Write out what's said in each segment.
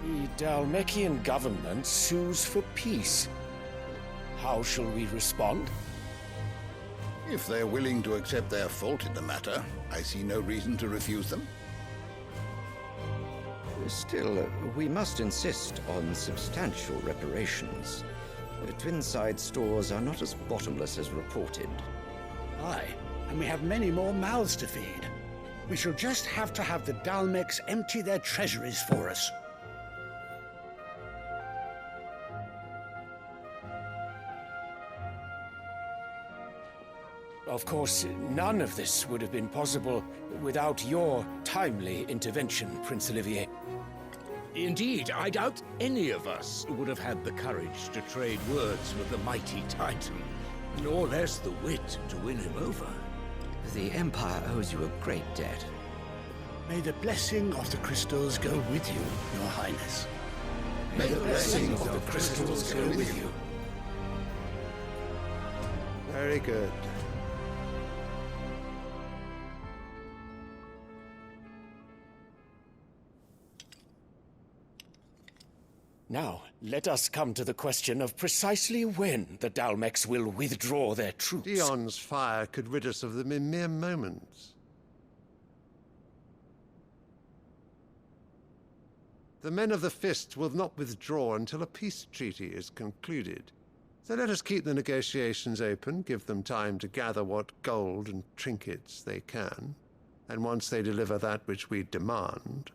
The Dalmekian government sues for peace. How shall we respond? If they're willing to accept their fault in the matter, I see no reason to refuse them. Still, we must insist on substantial reparations. Twinside stores are not as bottomless as reported. Aye, and we have many more mouths to feed. We shall just have to have the Dalmeks empty their treasuries for us. Of course, none of this would have been possible without your timely intervention, Prince Olivier. Indeed, I doubt any of us would have had the courage to trade words with the mighty Titan, nor less the wit to win him over. The Empire owes you a great debt. May the blessing of the crystals go with you, Your Highness. May the blessing of the crystals go with you. Very good. Now, let us come to the question of precisely when the Dalmeks will withdraw their troops. Dion's fire could rid us of them in mere moments. The men of the Fist will not withdraw until a peace treaty is concluded. So let us keep the negotiations open, give them time to gather what gold and trinkets they can, and once they deliver that which we demand,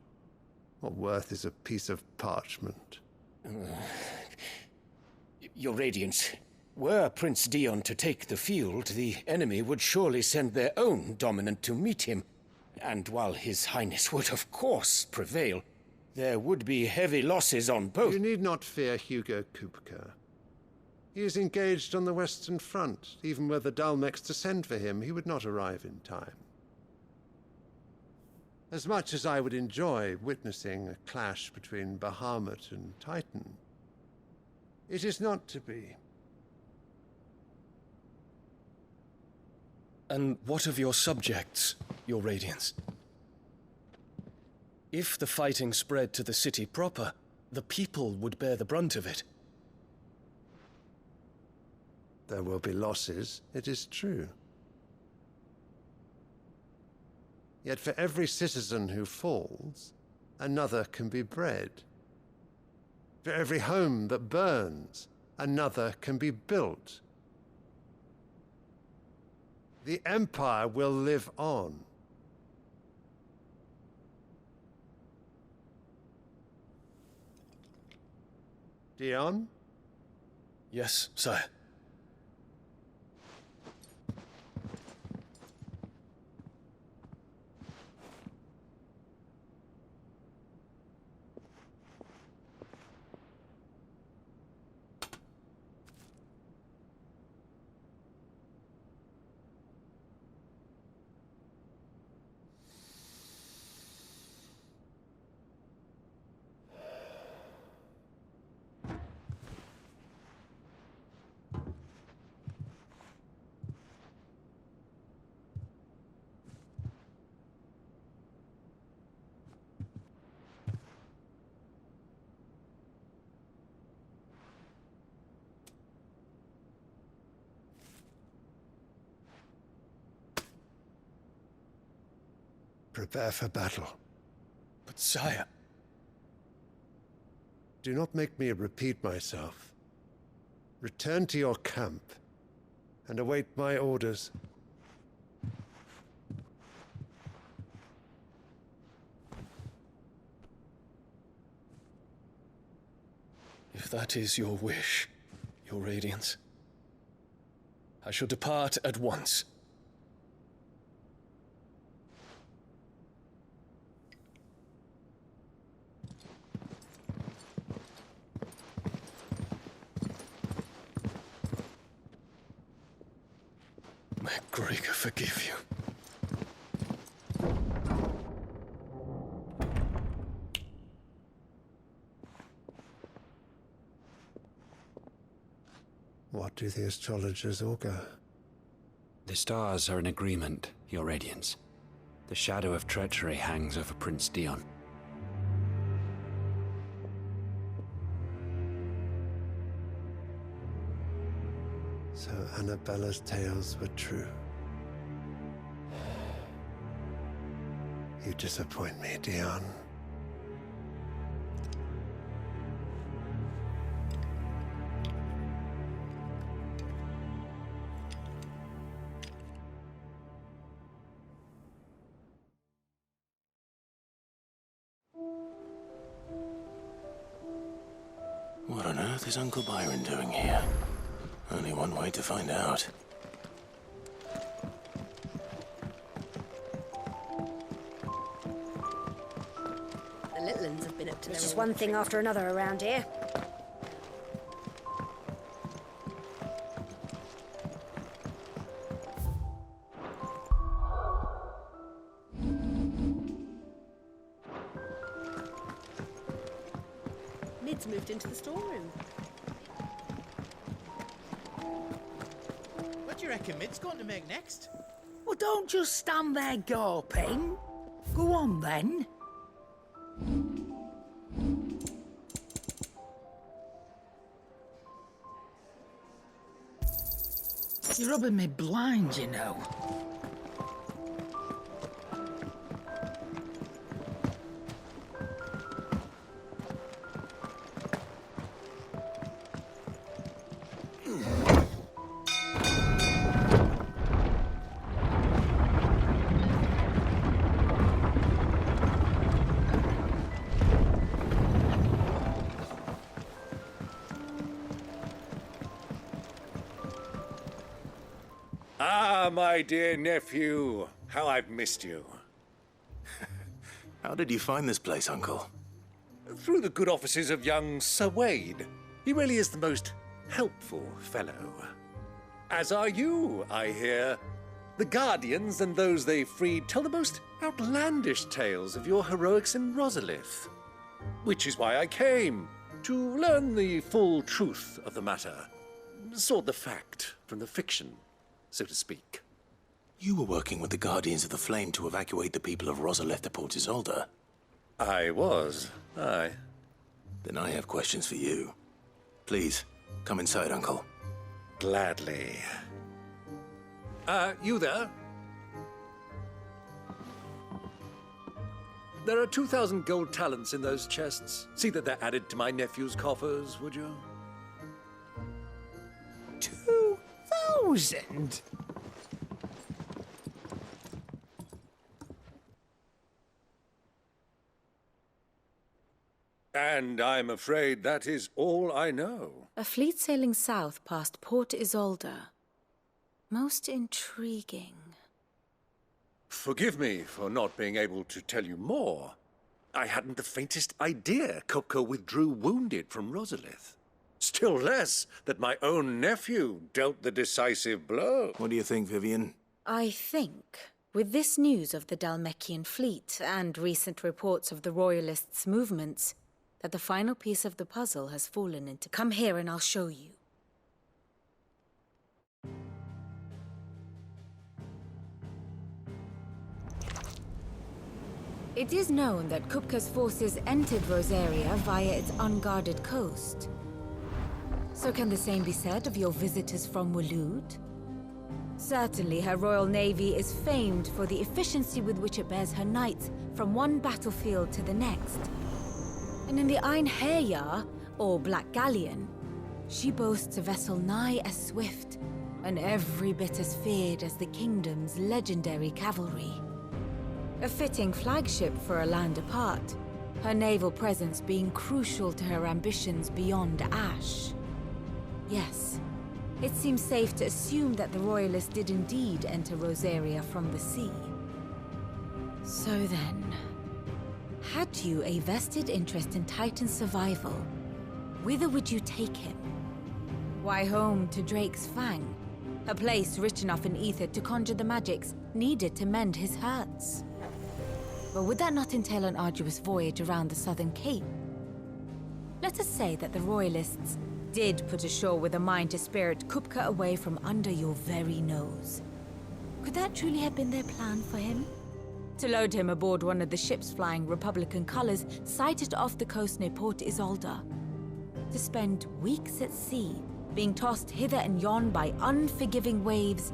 what worth is a piece of parchment? Your Radiance, were Prince Dion to take the field, the enemy would surely send their own dominant to meet him. And while His Highness would of course prevail, there would be heavy losses on both. You need not fear Hugo Kupka. He is engaged on the Western Front. Even were the Dalmeks to send for him, he would not arrive in time. As much as I would enjoy witnessing a clash between Bahamut and Titan, it is not to be. And what of your subjects, Your Radiance? If the fighting spread to the city proper, the people would bear the brunt of it. There will be losses, it is true. Yet for every citizen who falls, another can be bred. For every home that burns, another can be built. The Empire will live on. Dion? Yes, sire. Prepare for battle. But sire... Do not make me repeat myself. Return to your camp and await my orders. If that is your wish, Your Radiance, I shall depart at once. May Gregor forgive you. What do the astrologers augur? The stars are in agreement, Your Radiance. The shadow of treachery hangs over Prince Dion. Annabella's tales were true. You disappoint me, Dion. What on earth is Uncle Byron doing here? Only one way to find out. The little ones have been up to There's their just old one thing after another around here. Mid's moved into the storeroom. What do you reckon Mid's going to make next? Well, don't just stand there gawping. Go on, then. You're rubbing me blind, you know. Ah, my dear nephew. How I've missed you. How did you find this place, Uncle? Through the good offices of young Sir Wade. He really is the most helpful fellow. As are you, I hear. The Guardians and those they freed tell the most outlandish tales of your heroics in Rosalith. Which is why I came, to learn the full truth of the matter. Sort the fact from the fiction, so to speak. You were working with the Guardians of the Flame to evacuate the people of Rosalith to Port Isolde. I was, aye. Then I have questions for you. Please, come inside, Uncle. Gladly. You there? There are 2,000 gold talents in those chests. See that they're added to my nephew's coffers, would you? 2,000? And I'm afraid that is all I know. A fleet sailing south past Port Isolde. Most intriguing. Forgive me for not being able to tell you more. I hadn't the faintest idea Kupka withdrew wounded from Rosalith. Still less that my own nephew dealt the decisive blow. What do you think, Vivian? I think, with this news of the Dhalmekian fleet and recent reports of the Royalists' movements, that the final piece of the puzzle has fallen into. Come here and I'll show you. It is known that Kupka's forces entered Rosaria via its unguarded coast. So can the same be said of your visitors from Waloed? Certainly her Royal Navy is famed for the efficiency with which it bears her knights from one battlefield to the next. And in the Einherjar, or Black Galleon, she boasts a vessel nigh as swift and every bit as feared as the kingdom's legendary cavalry. A fitting flagship for a land apart, her naval presence being crucial to her ambitions beyond Ash. Yes, it seems safe to assume that the Royalists did indeed enter Rosaria from the sea. So then, had you a vested interest in Titan's survival, whither would you take him? Why, home to Drake's Fang, a place rich enough in ether to conjure the magics needed to mend his hurts. But would that not entail an arduous voyage around the southern cape? Let us say that the Royalists did put ashore with a mind to spirit Kupka away from under your very nose. Could that truly have been their plan for him? To load him aboard one of the ships flying Republican colors sighted off the coast near Port Isolde. To spend weeks at sea, being tossed hither and yon by unforgiving waves,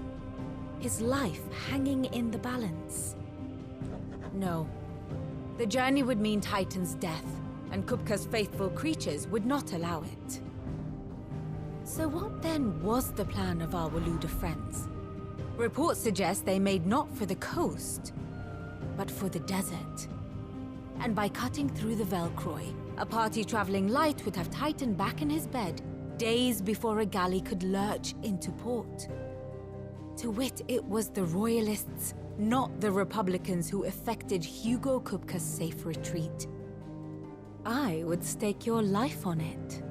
his life hanging in the balance. No. The journey would mean Titan's death, and Kupka's faithful creatures would not allow it. So what then was the plan of our Waluda friends? Reports suggest they made not for the coast, but for the desert. And by cutting through the Velcroy, a party traveling light would have Titan back in his bed days before a galley could lurch into port. To wit, it was the Royalists, not the Republicans, who effected Hugo Kupka's safe retreat. I would stake your life on it.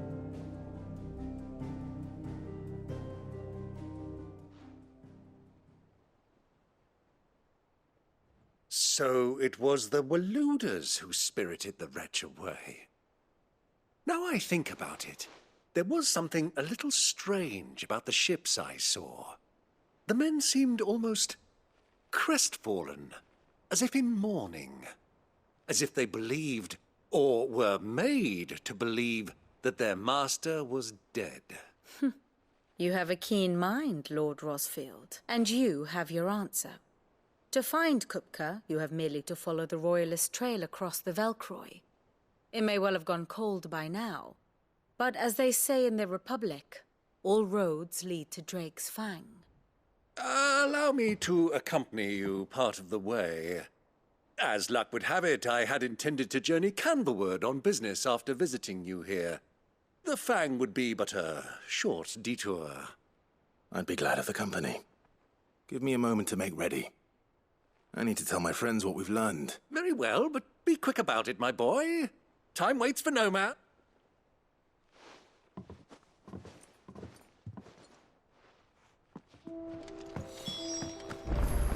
So it was the Waludas who spirited the wretch away. Now I think about it, there was something a little strange about the ships I saw. The men seemed almost crestfallen, as if in mourning, as if they believed, or were made to believe, that their master was dead. You have a keen mind, Lord Rosfield, and you have your answer. To find Kupka, you have merely to follow the Royalist trail across the Velcroy. It may well have gone cold by now, but as they say in the Republic, all roads lead to Drake's Fang. Allow me to accompany you part of the way. As luck would have it, I had intended to journey Canberward on business after visiting you here. The Fang would be but a short detour. I'd be glad of the company. Give me a moment to make ready. I need to tell my friends what we've learned. Very well, but be quick about it, my boy. Time waits for no man.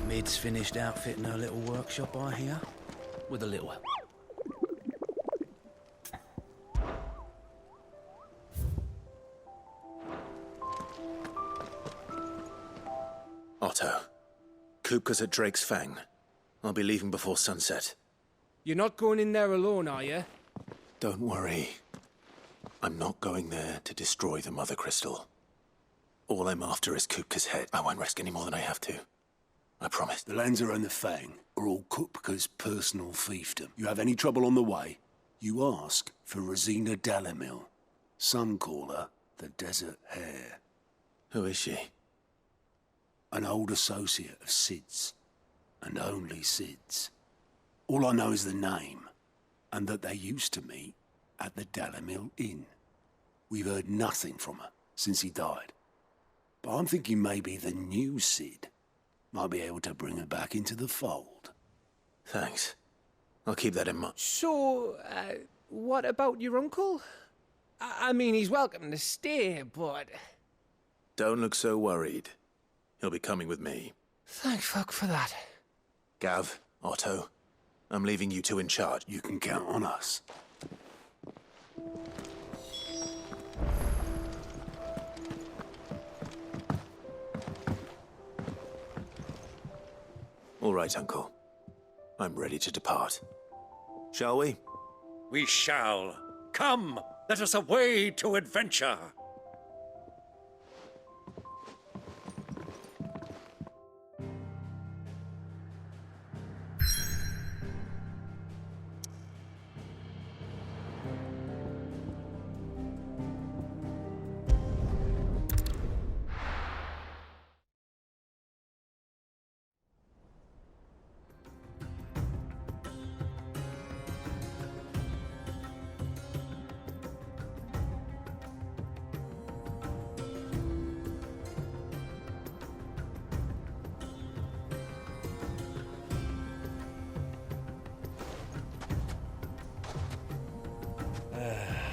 Mid's finished outfitting her little workshop, I hear. With a little help. Otto, Kupka's at Drake's Fang. I'll be leaving before sunset. You're not going in there alone, are you? Don't worry. I'm not going there to destroy the Mother Crystal. All I'm after is Kupka's head. I won't risk any more than I have to. I promise. The Lanza and the Fang are all Kupka's personal fiefdom. You have any trouble on the way, you ask for Rosina Dalamil. Some call her the Desert Hare. Who is she? An old associate of Sid's, and only Sid's. All I know is the name, and that they used to meet at the Dalamil Inn. We've heard nothing from her since he died. But I'm thinking maybe the new Sid might be able to bring her back into the fold. Thanks. I'll keep that in mind. So, what about your uncle? I mean, he's welcome to stay, but... Don't look so worried. He'll be coming with me. Thank fuck for that. Gav, Otto, I'm leaving you two in charge. You can count on us. All right, Uncle. I'm ready to depart. Shall we? We shall. Come, let us away to adventure.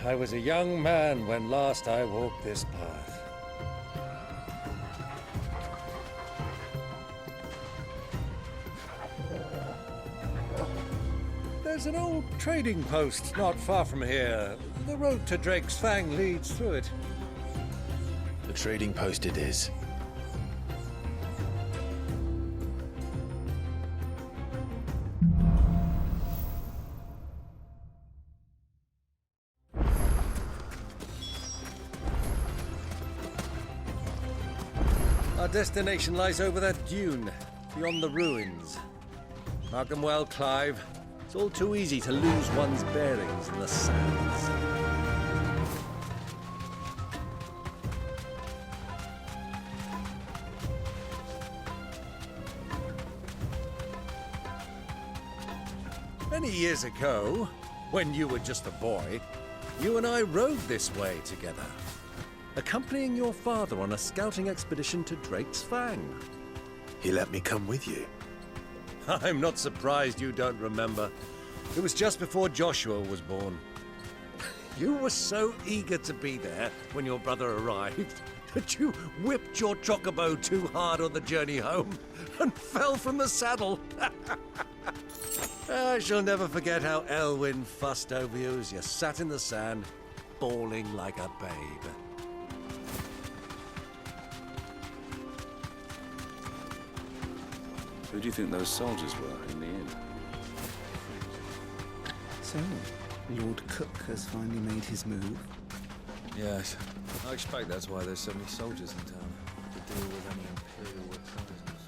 I was a young man when last I walked this path. There's an old trading post not far from here. The road to Drake's Fang leads through it. The trading post it is. Our destination lies over that dune, beyond the ruins. Mark 'em well, Clive. It's all too easy to lose one's bearings in the sands. Many years ago, when you were just a boy, you and I rode this way together, accompanying your father on a scouting expedition to Drake's Fang. He let me come with you. I'm not surprised you don't remember. It was just before Joshua was born. You were so eager to be there when your brother arrived that you whipped your chocobo too hard on the journey home and fell from the saddle. I shall never forget how Elwyn fussed over you as you sat in the sand, bawling like a babe. Who do you think those soldiers were in the inn? So, Lord Cook has finally made his move? Yes. I expect that's why there's so many soldiers in town, to deal with any Imperial reprisals.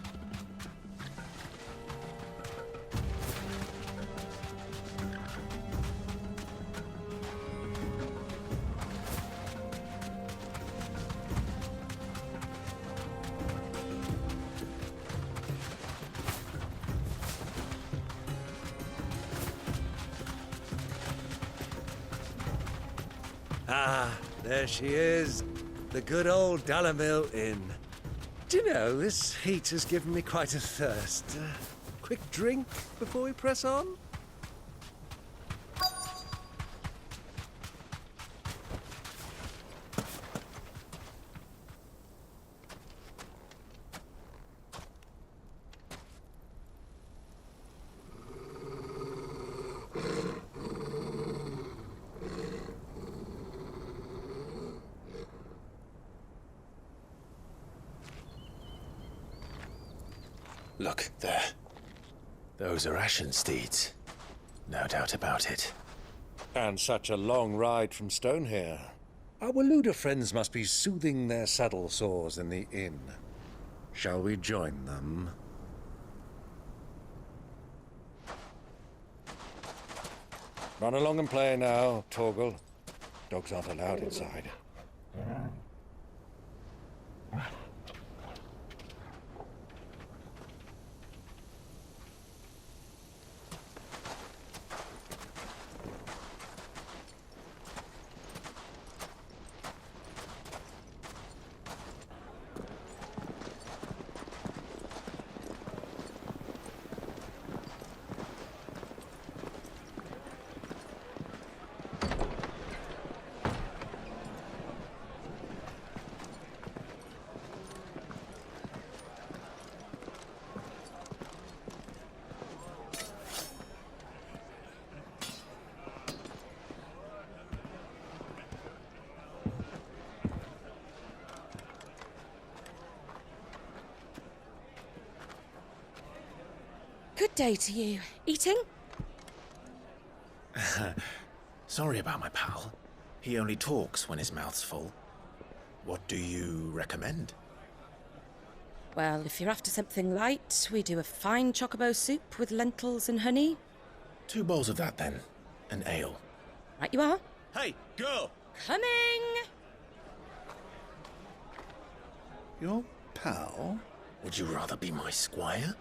Ah, there she is. The good old Dalamil Inn. Do you know, this heat has given me quite a thirst. Quick drink before we press on? Look, there. Those are Ashen steeds. No doubt about it. And such a long ride from Stonehere. Our Waluda friends must be soothing their saddle sores in the inn. Shall we join them? Run along and play now, Torgal. Dogs aren't allowed inside. Good day to you. Eating? Sorry about my pal. He only talks when his mouth's full. What do you recommend? Well, if you're after something light, we do a fine chocobo soup with lentils and honey. 2 bowls of that, then. An ale. Right you are. Hey, girl! Coming! Your pal? Would you rather be my squire?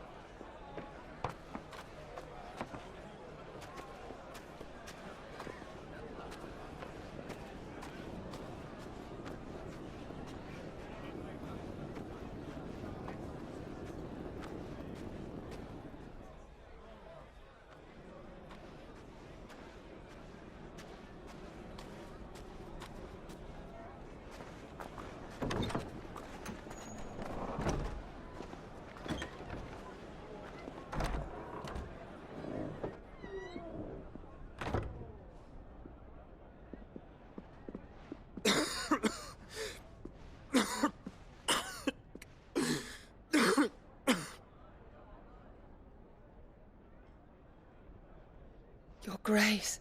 Your Grace,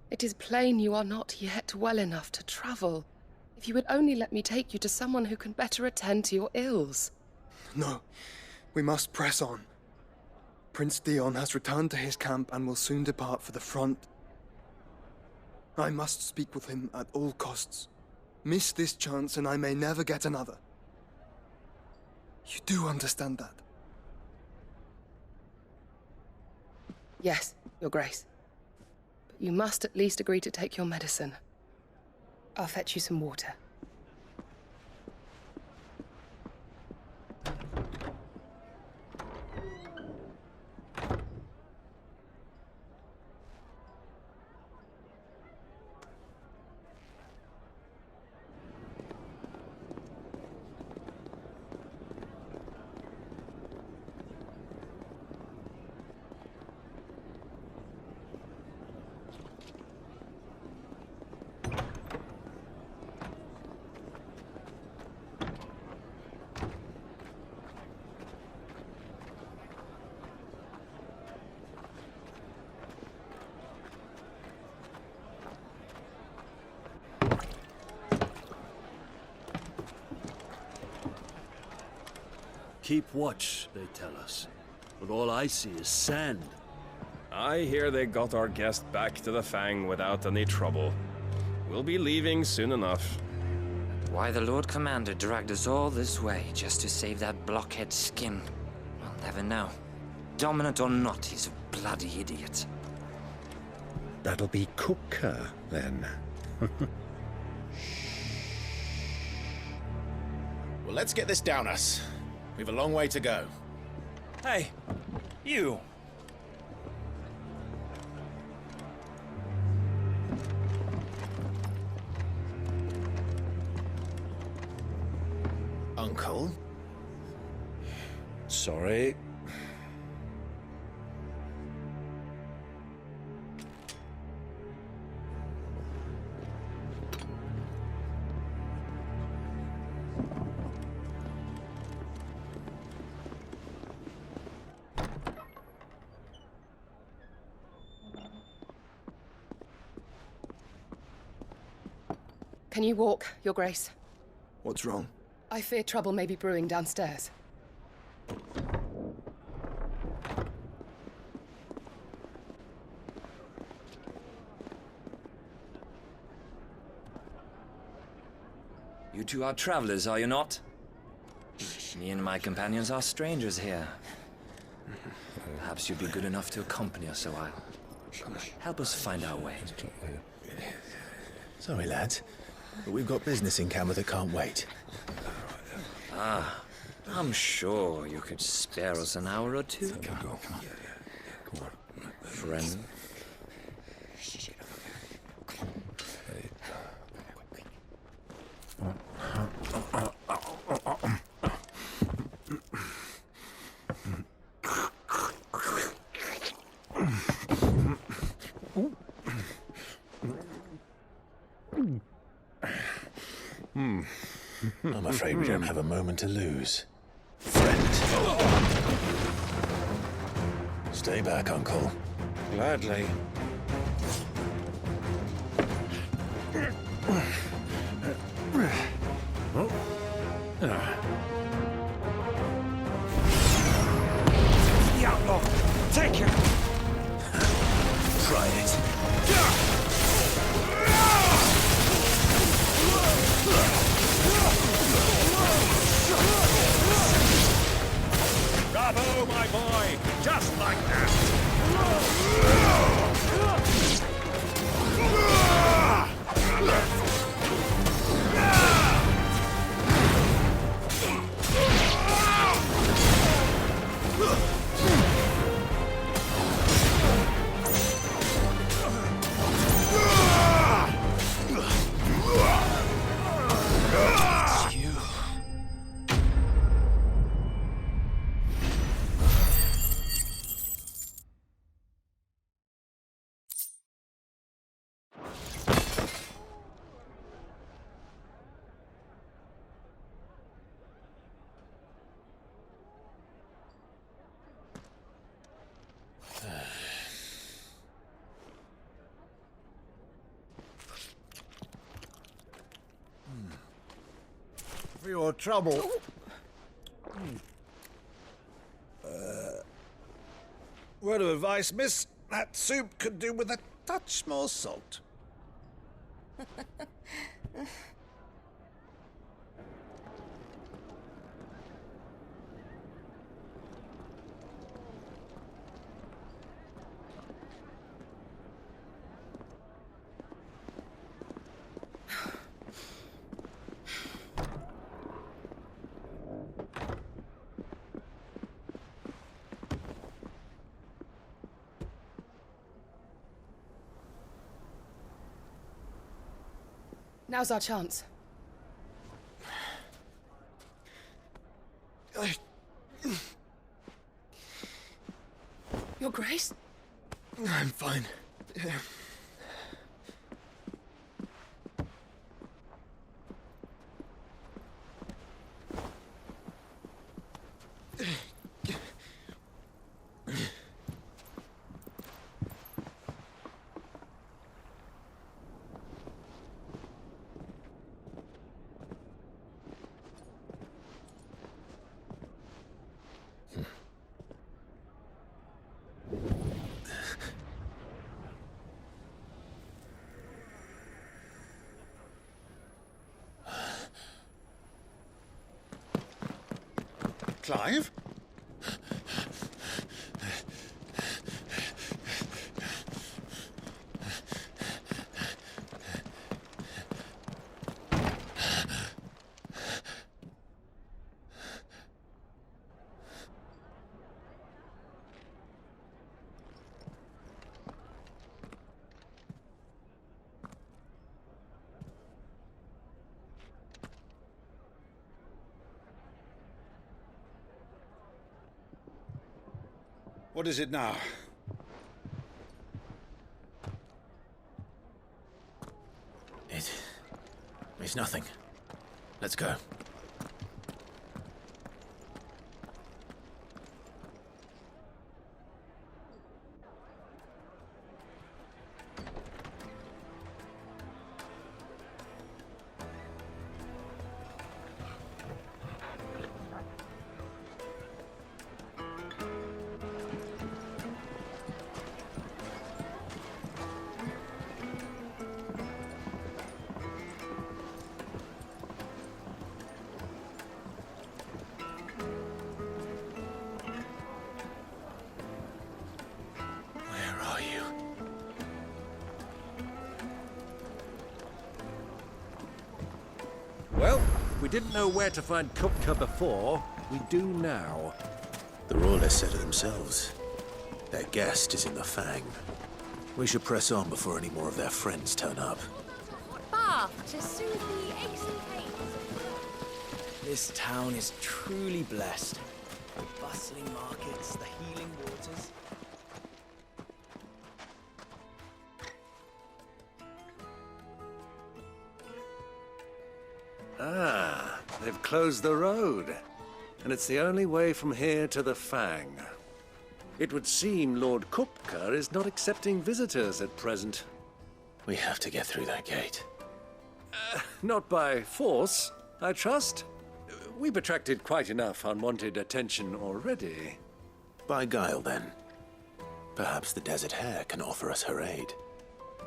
it is plain you are not yet well enough to travel. If you would only let me take you to someone who can better attend to your ills. No. We must press on. Prince Dion has returned to his camp and will soon depart for the front. I must speak with him at all costs. Miss this chance and I may never get another. You do understand that? Yes, Your Grace. But you must at least agree to take your medicine. I'll fetch you some water. Keep watch, they tell us. But all I see is sand. I hear they got our guest back to the Fang without any trouble. We'll be leaving soon enough. Why the Lord Commander dragged us all this way just to save that blockhead's skin, we'll never know. Dominant or not, he's a bloody idiot. That'll be Cooker, then. Well, let's get this down us. We've a long way to go. Hey, you! Uncle? Sorry. Can you walk, Your Grace? What's wrong? I fear trouble may be brewing downstairs. You two are travelers, are you not? Me and my companions are strangers here. Perhaps you'd be good enough to accompany us a while. Help us find our way. Sorry, lads, but we've got business in camera that can't wait. Ah, I'm sure you could spare us an hour or two. Come on. Friend. I'm afraid we don't have a moment to lose. Friend. Stay back, Uncle. Gladly. The outlaw! Take him! Try it. Bravo, my boy! Just like that! It's you. For your trouble. Word of advice, miss. That soup could do with a touch more salt. Now's our chance. Your Grace? I'm fine. Clive? What is it now? It's nothing. Let's go. Well, we didn't know where to find Kupka before. We do now. The Royalists said it themselves. Their guest is in the Fang. We should press on before any more of their friends turn up. Bath to soothe the aches and pains. This town is truly blessed. The bustling markets, the healing waters. Ah, they've closed the road. And it's the only way from here to the Fang. It would seem Lord Kupka is not accepting visitors at present. We have to get through that gate. Not by force, I trust. We've attracted quite enough unwanted attention already. By guile, then. Perhaps the Desert Hare can offer us her aid.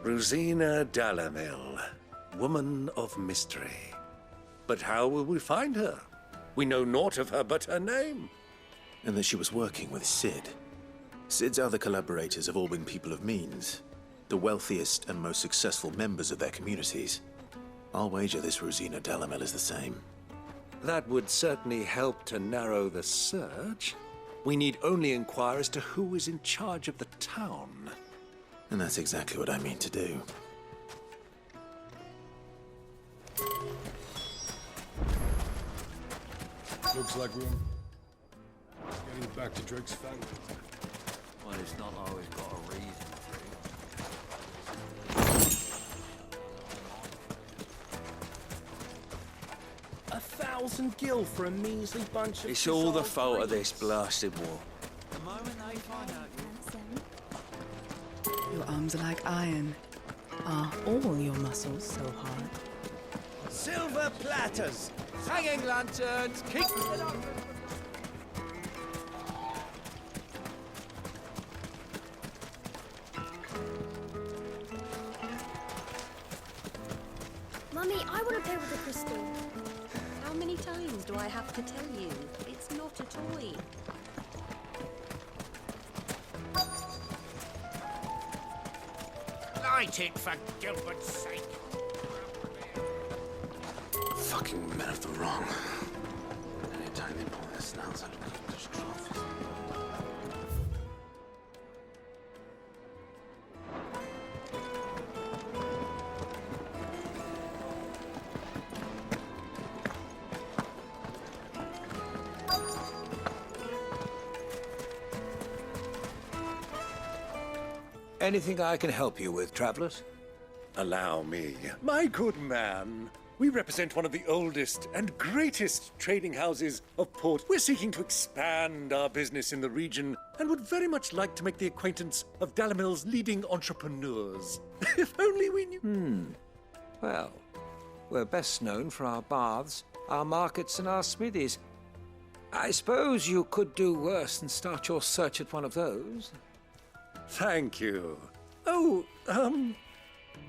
Rosina Dalamil, woman of mystery. But how will we find her? We know naught of her but her name. And that she was working with Sid. Sid's other collaborators have all been people of means, the wealthiest and most successful members of their communities. I'll wager this Rosina Dalamil is the same. That would certainly help to narrow the search. We need only inquire as to who is in charge of the town. And that's exactly what I mean to do. Looks like we're getting back to Drake's Fang. Well, it's not always got a reason to. 1,000 gil for a measly bunch of... It's all the fault of this blasted war. The moment they find out your arms are like iron. Are all your muscles so hard? Silver platters! Hanging lanterns! Keep it up! Mummy, I want to play with the crystal. How many times do I have to tell you? It's not a toy. Light it, for Gilbert's sake. Fucking men of the wrong. Anytime they pull their snouts out of cooked troughs. Anything I can help you with, travelers? Allow me. My good man, we represent one of the oldest and greatest trading houses of Port. We're seeking to expand our business in the region and would very much like to make the acquaintance of Dalamil's leading entrepreneurs. If only we knew. Well, we're best known for our baths, our markets, and our smithies. I suppose you could do worse than start your search at one of those. Thank you. Oh,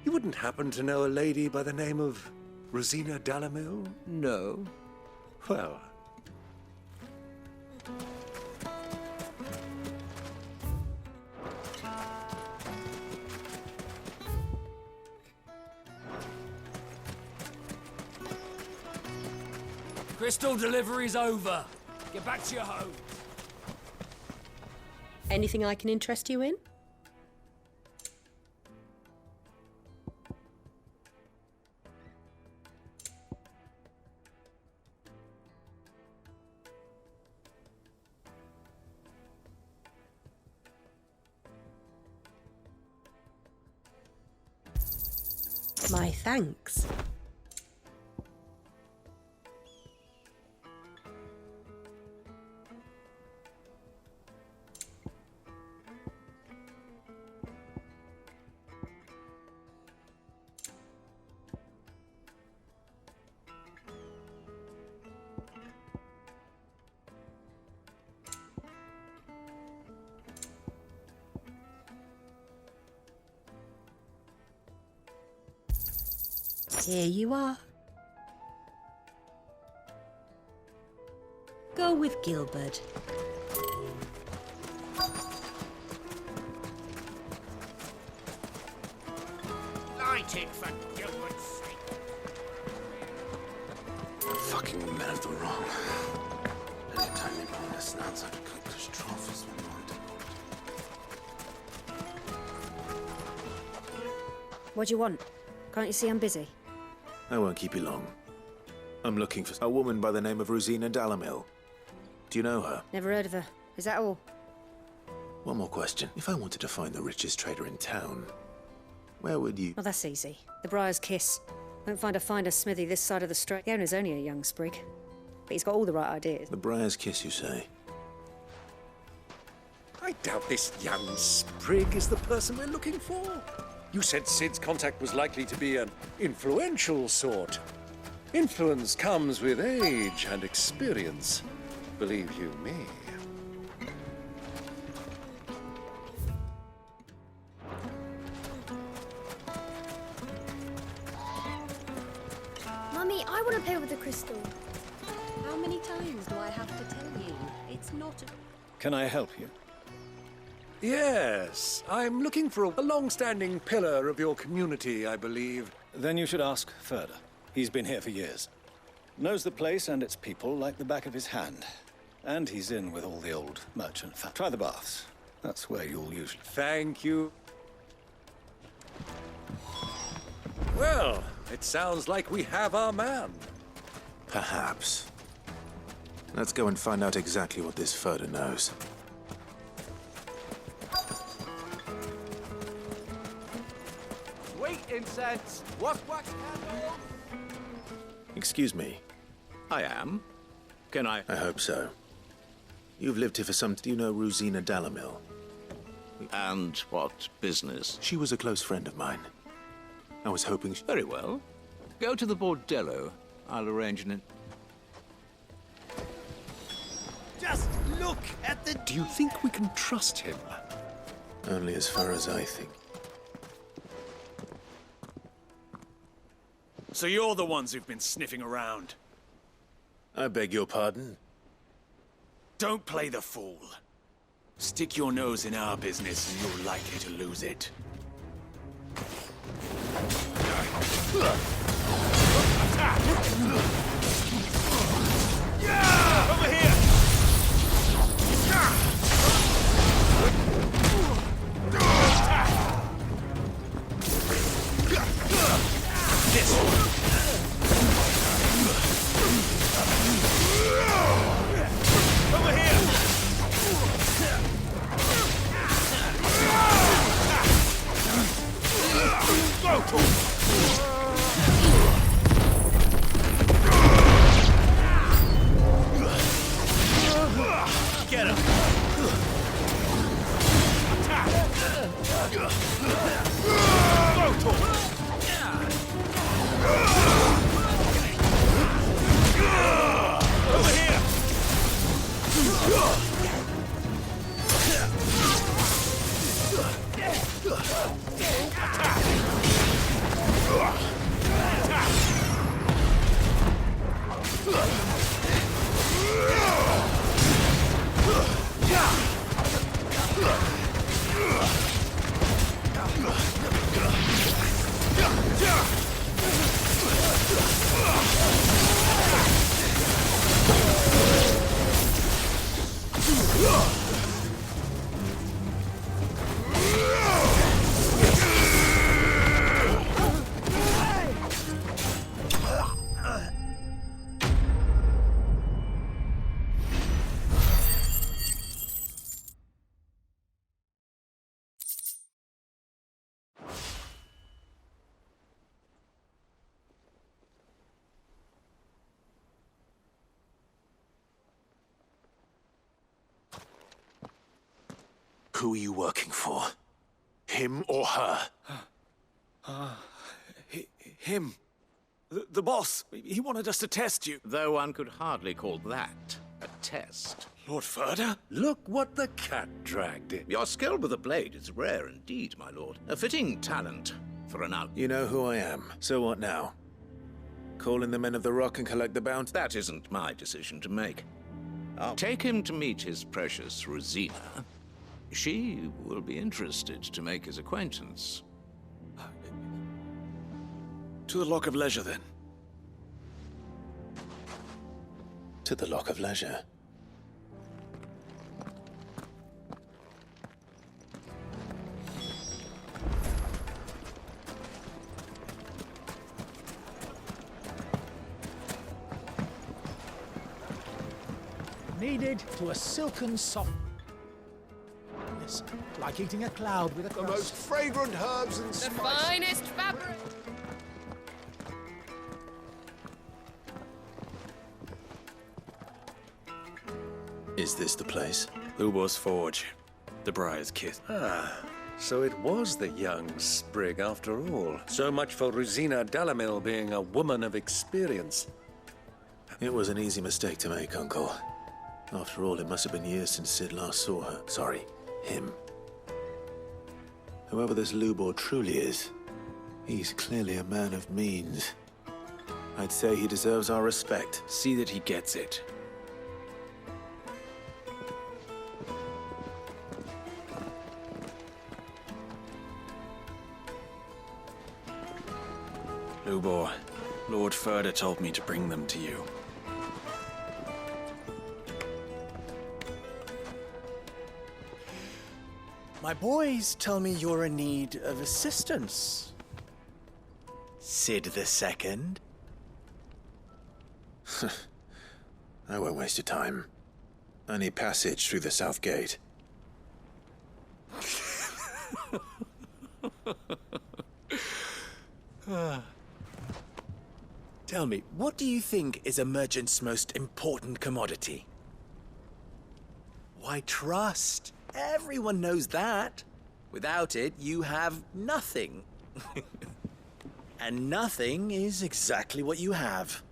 you wouldn't happen to know a lady by the name of Rosina Dalamil? No. Well. Crystal delivery's over. Get back to your home. Anything I can interest you in? My thanks. Here you are. Go with Gilbert. Light it, for Gilbert's sake. Fucking men of the wrong. Anytime they pull their snouts out of cooked troughs when they want to. What do you want? Can't you see I'm busy? I won't keep you long. I'm looking for a woman by the name of Rosina Dalamil. Do you know her? Never heard of her. Is that all? One more question. If I wanted to find the richest trader in town, where would you... Well, that's easy. The Briar's Kiss. Won't find a finer smithy this side of the strait. The owner's only a young sprig. But he's got all the right ideas. The Briar's Kiss, you say? I doubt this young sprig is the person we're looking for. You said Sid's contact was likely to be an influential sort. Influence comes with age and experience, believe you me. Mummy, I want to play with the crystal. How many times do I have to tell you? It's not a... Can I help you? Yes, I'm looking for a long-standing pillar of your community, I believe. Then you should ask further. He's been here for years. Knows the place and its people like the back of his hand. And he's in with all the old merchant Try the baths. That's where you'll usually... Thank you. Well, it sounds like we have our man. Perhaps. Let's go and find out exactly what this Furder knows. Sweet incense! Wax candle! Excuse me. I am. Can I... I hope so. You've lived here for some... Do you know Rosina Dalamil? And what business? She was a close friend of mine. I was hoping... Very well. Go to the bordello. I'll arrange an... Just look at the... Do you think we can trust him? Only as far as I think. So you're the ones who've been sniffing around. I beg your pardon? Don't play the fool. Stick your nose in our business and you're likely to lose it. Over here! Over here! Go! Get him! Over here! Who are you working for? Him or her? Him. The boss. He wanted us to test you. Though one could hardly call that a test. Lord Furder? Look what the cat dragged in. Your skill with the blade is rare indeed, my lord. A fitting talent for an out. You know who I am. So what now? Call in the men of the Rock and collect the bounty? That isn't my decision to make. I'll take him to meet his precious Rosina. She will be interested to make his acquaintance. To the Lock of Leisure, then. To the Lock of Leisure. Needed to a silken soft. Like eating a cloud with a crust. The most fragrant herbs and The spices. finest fabric. Is this the place? Lubor's Forge. The Briar's Kiss. So it was the young sprig after all. So much for Rosina Delamil being a woman of experience. It was an easy mistake to make, Uncle. After all, it must have been years since Sid last saw her. Sorry, him. Whoever this Lubor truly is, he's clearly a man of means. I'd say he deserves our respect. See that he gets it. Lubor, Lord Furder told me to bring them to you. My boys tell me you're in need of assistance. Sid the Second? I won't waste your time. I need passage through the south gate. Tell me, what do you think is a merchant's most important commodity? Why, trust. Everyone knows that. Without it, you have nothing. And nothing is exactly what you have.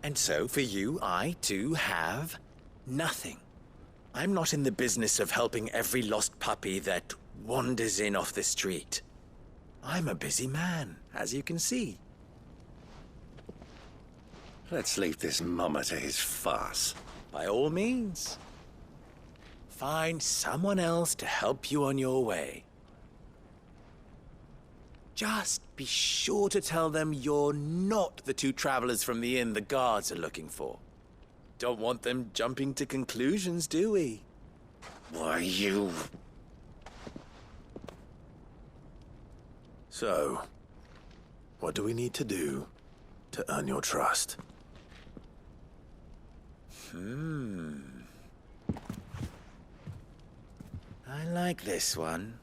And so, for you, I, too, have nothing. I'm not in the business of helping every lost puppy that wanders in off the street. I'm a busy man, as you can see. Let's leave this mummer to his farce. By all means. Find someone else to help you on your way. Just be sure to tell them you're not the two travelers from the inn the guards are looking for. Don't want them jumping to conclusions, do we? Why, you... So, what do we need to do to earn your trust? I like this one.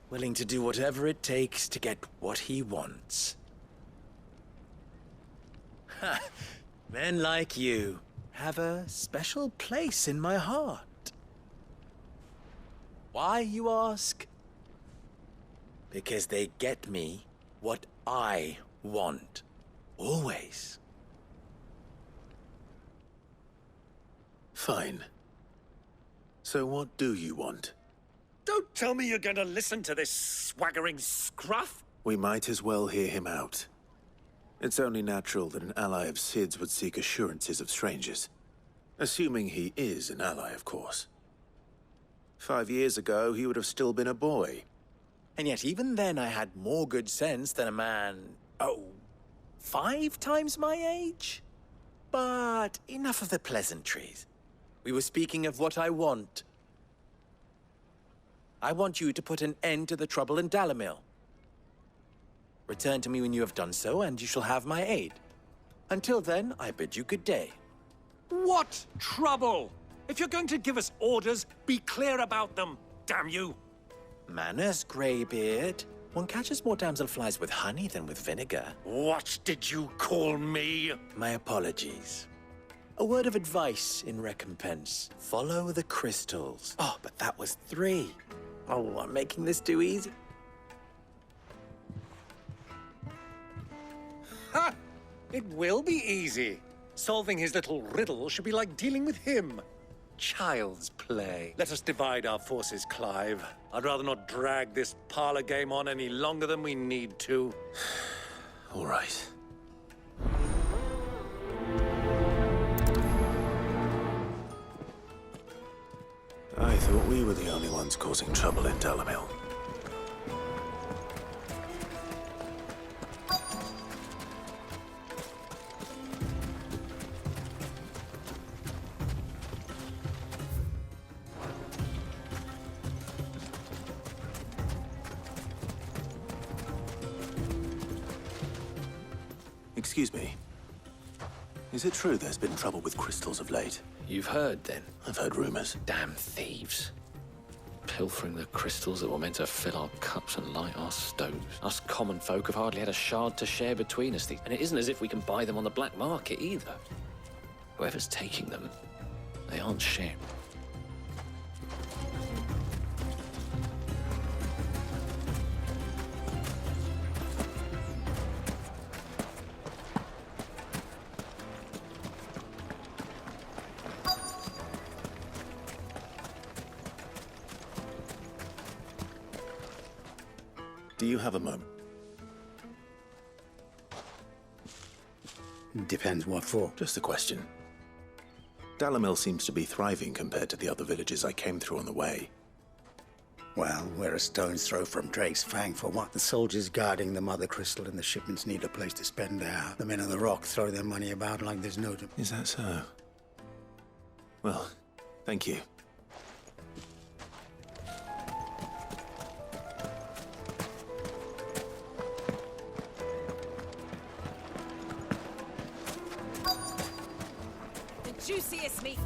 Willing to do whatever it takes to get what he wants. Ha! Men like you have a special place in my heart. Why, you ask? Because they get me what I want. Always. Fine. So what do you want? Don't tell me you're going to listen to this swaggering scruff! We might as well hear him out. It's only natural that an ally of Sid's would seek assurances of strangers. Assuming he is an ally, of course. 5 years ago, he would have still been a boy. And yet even then I had more good sense than a man, 5 times my age? But enough of the pleasantries. We were speaking of what I want. I want you to put an end to the trouble in Dalamil. Return to me when you have done so, and you shall have my aid. Until then, I bid you good day. What trouble? If you're going to give us orders, be clear about them, damn you! Manners, Greybeard. One catches more damselflies with honey than with vinegar. What did you call me? My apologies. A word of advice in recompense. Follow the crystals. Oh, but that was 3. Oh, I'm making this too easy. Ha! It will be easy. Solving his little riddle should be like dealing with him. Child's play. Let us divide our forces, Clive. I'd rather not drag this parlor game on any longer than we need to. All right. I thought we were the only ones causing trouble in Dalamil. Excuse me. Is it true there's been trouble with crystals of late? You've heard, then? I've heard rumors. Damn thieves. Pilfering the crystals that were meant to fill our cups and light our stoves. Us common folk have hardly had a shard to share between us, and it isn't as if we can buy them on the black market either. Whoever's taking them, they aren't sharing. Do you have a moment? Depends what for. Just a question. Dalamil seems to be thriving compared to the other villages I came through on the way. Well, we're a stone's throw from Drake's Fang for what? The soldiers guarding the Mother Crystal and the shipments need a place to spend their hour. The men of the Rock throw their money about like there's no... Is that so? Well, thank you. Juiciest meat.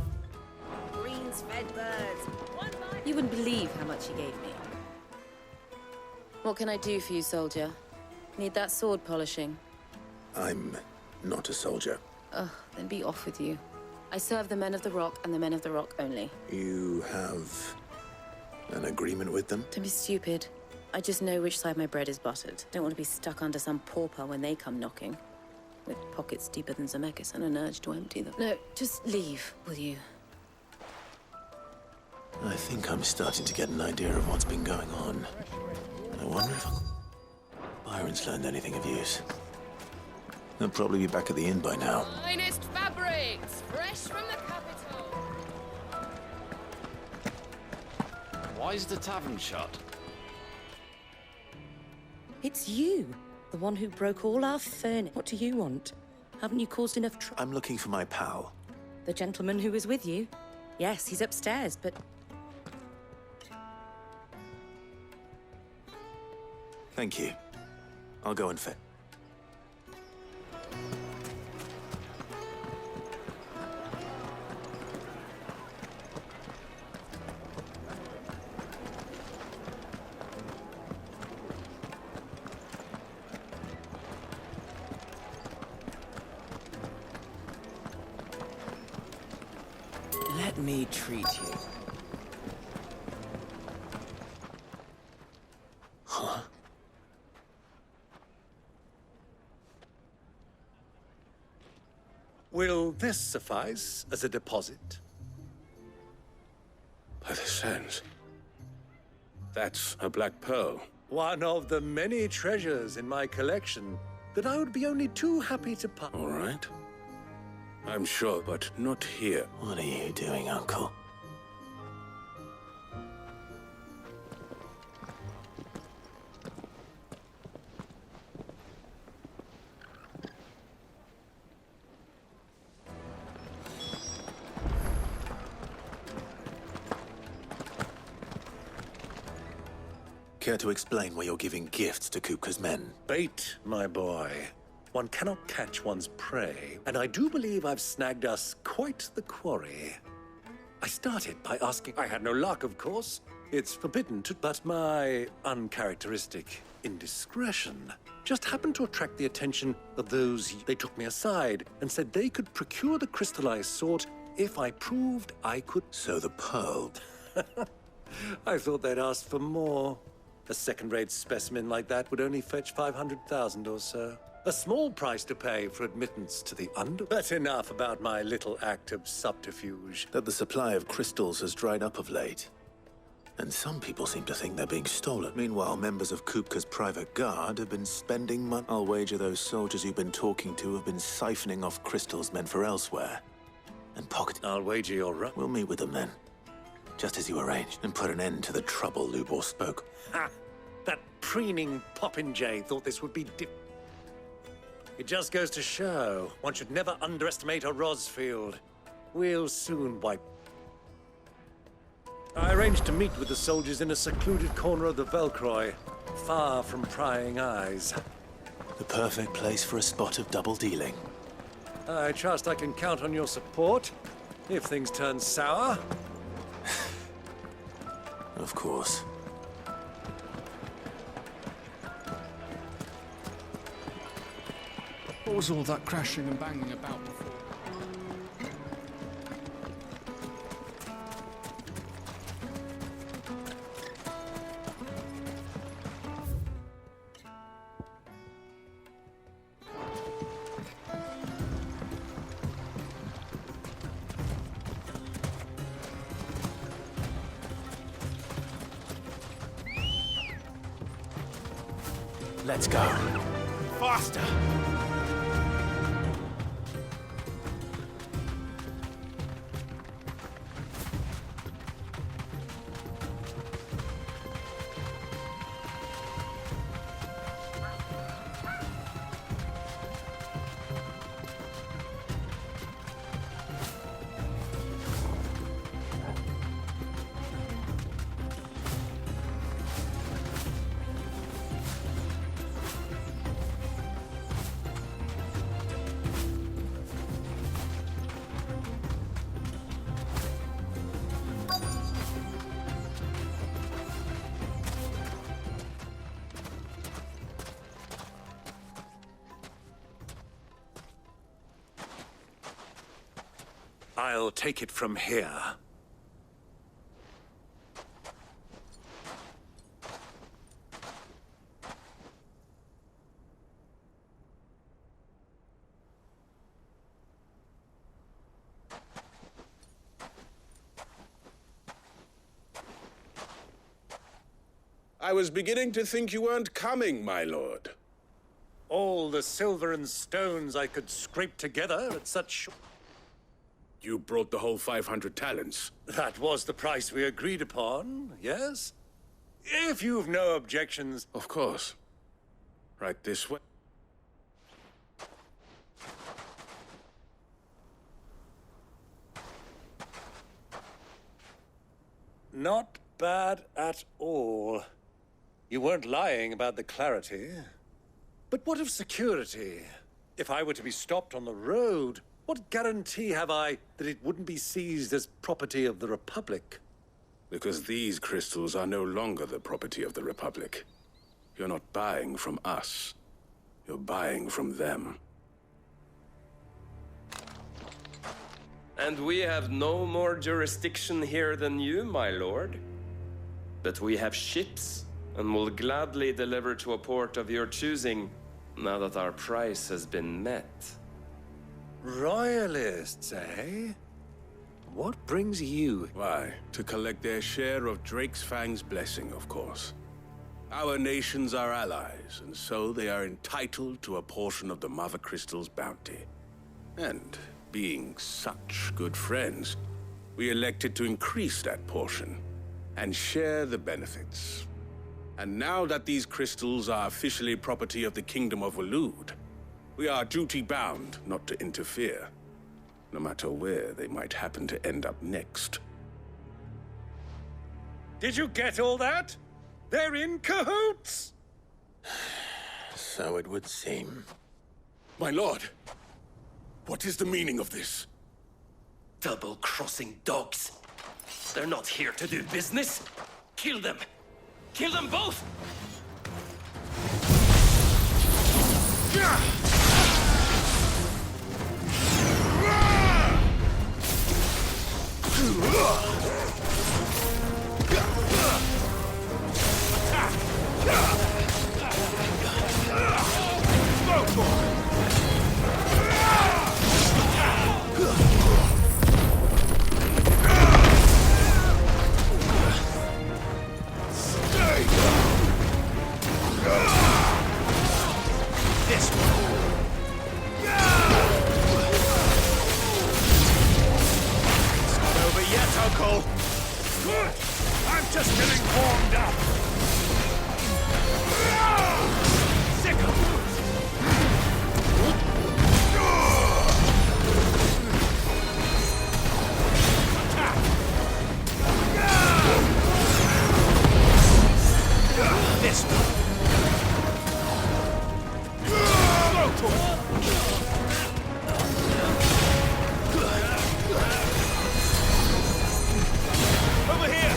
Greens fed birds. You wouldn't believe how much he gave me. What can I do for you, soldier? Need that sword polishing? I'm not a soldier. Ugh, then be off with you. I serve the men of the Rock and the men of the Rock only. You have an agreement with them? Don't be stupid. I just know which side my bread is buttered. Don't want to be stuck under some pauper when they come knocking. With pockets deeper than Zemeckis and an urge to empty them. No, just leave, will you? I think I'm starting to get an idea of what's been going on. I wonder if Byron's learned anything of use. They'll probably be back at the inn by now. Finest fabrics, fresh from the capital. Why is the tavern shut? It's you, the one who broke all our furniture. What do you want? Haven't you caused enough trouble? I'm looking for my pal. The gentleman who was with you? Yes, he's upstairs, but... Thank you. I'll go and fetch. Let me treat you. Huh? Will this suffice as a deposit? By the sands. That's a black pearl. One of the many treasures in my collection that I would be only too happy to part. All right. I'm sure, but not here. What are you doing, Uncle? Care to explain why you're giving gifts to Kupka's men? Bait, my boy. One cannot catch one's prey, and I do believe I've snagged us quite the quarry. I started by asking. I had no luck, of course. It's forbidden to, but my uncharacteristic indiscretion just happened to attract the attention of those. They took me aside and said they could procure the crystallized sword if I proved I could. So the pearl. I thought they'd asked for more. A second-rate specimen like that would only fetch 500,000 or so. A small price to pay for admittance to the under. But enough about my little act of subterfuge. That the supply of crystals has dried up of late. And some people seem to think they're being stolen. Meanwhile, members of Kupka's private guard have been spending money. I'll wager those soldiers you've been talking to have been siphoning off crystals meant for elsewhere. And pocketing. I'll wager you're right. We'll meet with them then. Just as you arranged, and put an end to the trouble Lubor spoke. Ha! That preening popinjay thought this would be It just goes to show, one should never underestimate a Rosfield. We'll soon wipe. I arranged to meet with the soldiers in a secluded corner of the Velcroy, far from prying eyes. The perfect place for a spot of double dealing. I trust I can count on your support, if things turn sour. Of course. What was all that crashing and banging about before? Let's go. Faster! I'll take it from here. I was beginning to think you weren't coming, my lord. All the silver and stones I could scrape together at such... You brought the whole 500 talents. That was the price we agreed upon, yes? If you've no objections... Of course. Right this way. Not bad at all. You weren't lying about the clarity. But what of security? If I were to be stopped on the road, what guarantee have I that it wouldn't be seized as property of the Republic? Because these crystals are no longer the property of the Republic. You're not buying from us. You're buying from them. And we have no more jurisdiction here than you, my lord. But we have ships, and will gladly deliver to a port of your choosing, now that our price has been met. Royalists, eh? What brings you? Why, to collect their share of Drake's Fang's blessing, of course. Our nations are allies, and so they are entitled to a portion of the Mother Crystal's bounty. And being such good friends, we elected to increase that portion and share the benefits. And now that these crystals are officially property of the Kingdom of Waloed, we are duty-bound not to interfere, no matter where they might happen to end up next. Did you get all that? They're in cahoots! So it would seem. My lord, what is the meaning of this? Double-crossing dogs. They're not here to do business. Kill them! Kill them both! Good! I'm just getting warmed up! Sick of this one! Over here!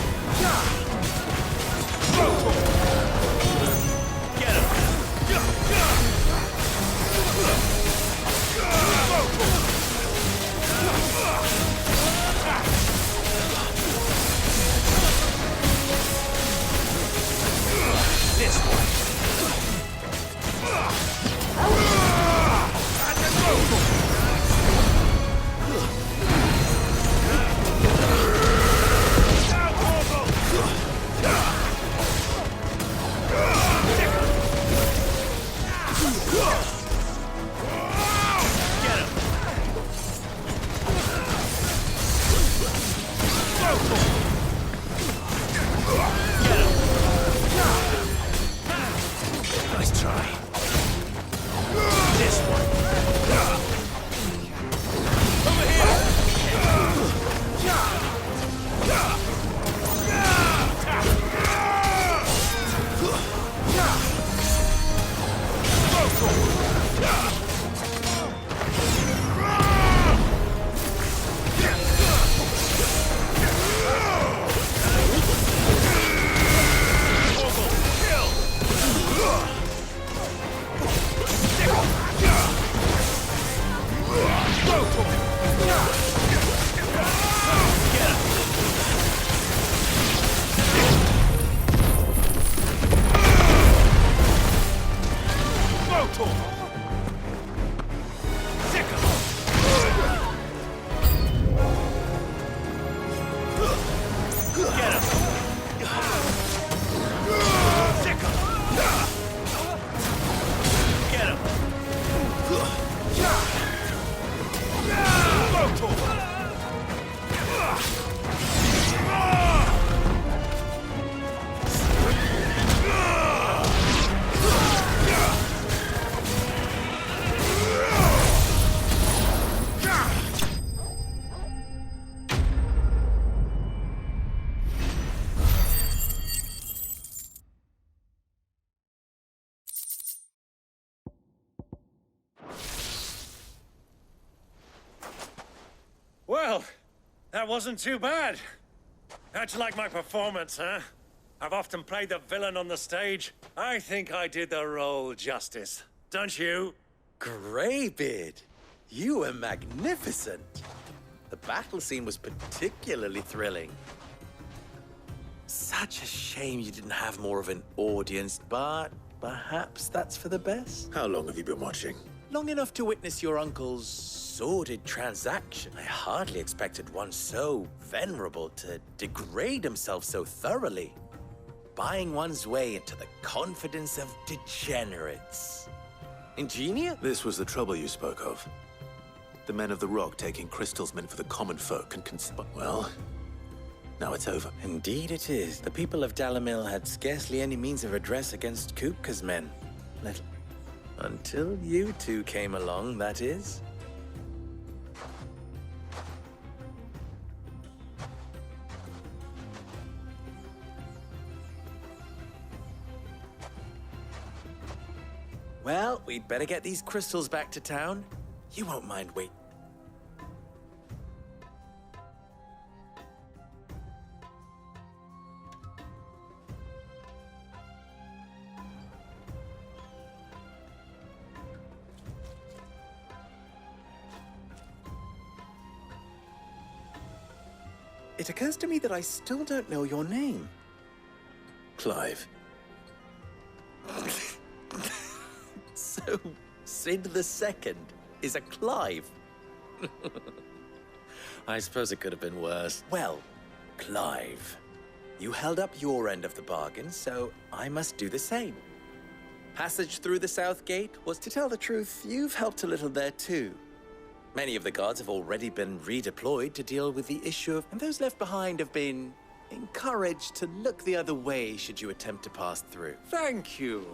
Get him! This one! That wasn't too bad. How'd you like my performance, huh? I've often played the villain on the stage. I think I did the role justice. Don't you? Greybeard, you were magnificent. The battle scene was particularly thrilling. Such a shame you didn't have more of an audience, but perhaps that's for the best. How long have you been watching? Long enough to witness your uncle's sordid transaction. I hardly expected one so venerable to degrade himself so thoroughly. Buying one's way into the confidence of degenerates. Ingenious? This was the trouble you spoke of. The men of the Rock taking crystals meant for the common folk and well, now it's over. Indeed it is. The people of Dalamil had scarcely any means of redress against Kupka's men. Until you two came along, that is. Well, we'd better get these crystals back to town. You won't mind waiting. It occurs to me that I still don't know your name. Clive. So, Sid the Second is a Clive. I suppose it could have been worse. Well, Clive, you held up your end of the bargain, so I must do the same. Passage through the South Gate was, to tell the truth, you've helped a little there too. Many of the guards have already been redeployed to deal with the issue and those left behind have been encouraged to look the other way should you attempt to pass through. Thank you.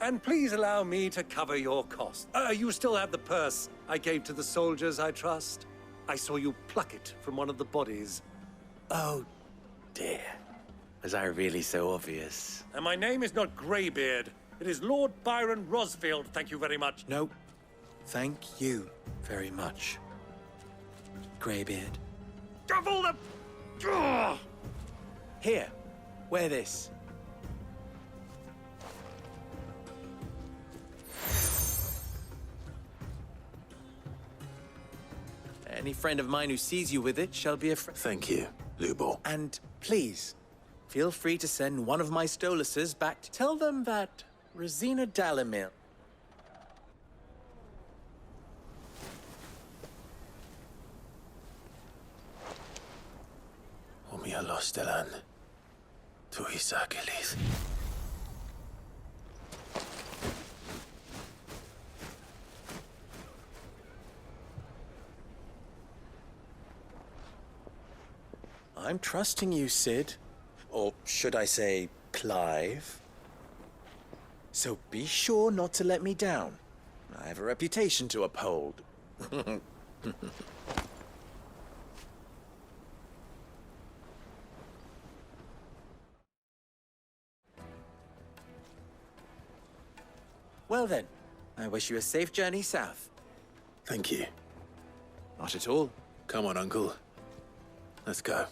And please allow me to cover your costs. You still have the purse I gave to the soldiers, I trust? I saw you pluck it from one of the bodies. Oh, dear. Was I really so obvious? And my name is not Greybeard. It is Lord Byron Rosfield, thank you very much. No, thank you very much, Greybeard. Of all the... Ugh! Here, wear this. Any friend of mine who sees you with it shall be a friend. Thank you, Lubor. And please, feel free to send one of my Stoluses back to tell them that Rosina Dalamil. Omia Lostelan. Tuisa Kelis. I'm trusting you, Sid. Or should I say, Clive. So be sure not to let me down. I have a reputation to uphold. Well then, I wish you a safe journey south. Thank you. Not at all. Come on, Uncle. Let's go.